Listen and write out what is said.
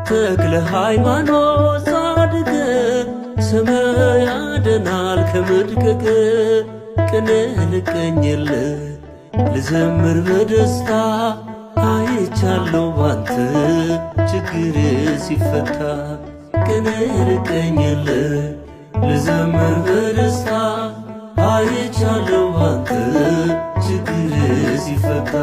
ተክለ ሃይማኖት ጻድቅ ስመ ያድናል ከመድቀቅ ቅኔ ልቀኝል ልዘምር በደስታ አይቻለው ባንተ ችግር ሲፈታ ቅኔ ልቀኝል ልዘምር በደስታ አይቻለው ባንተ ችግር ሲፈታ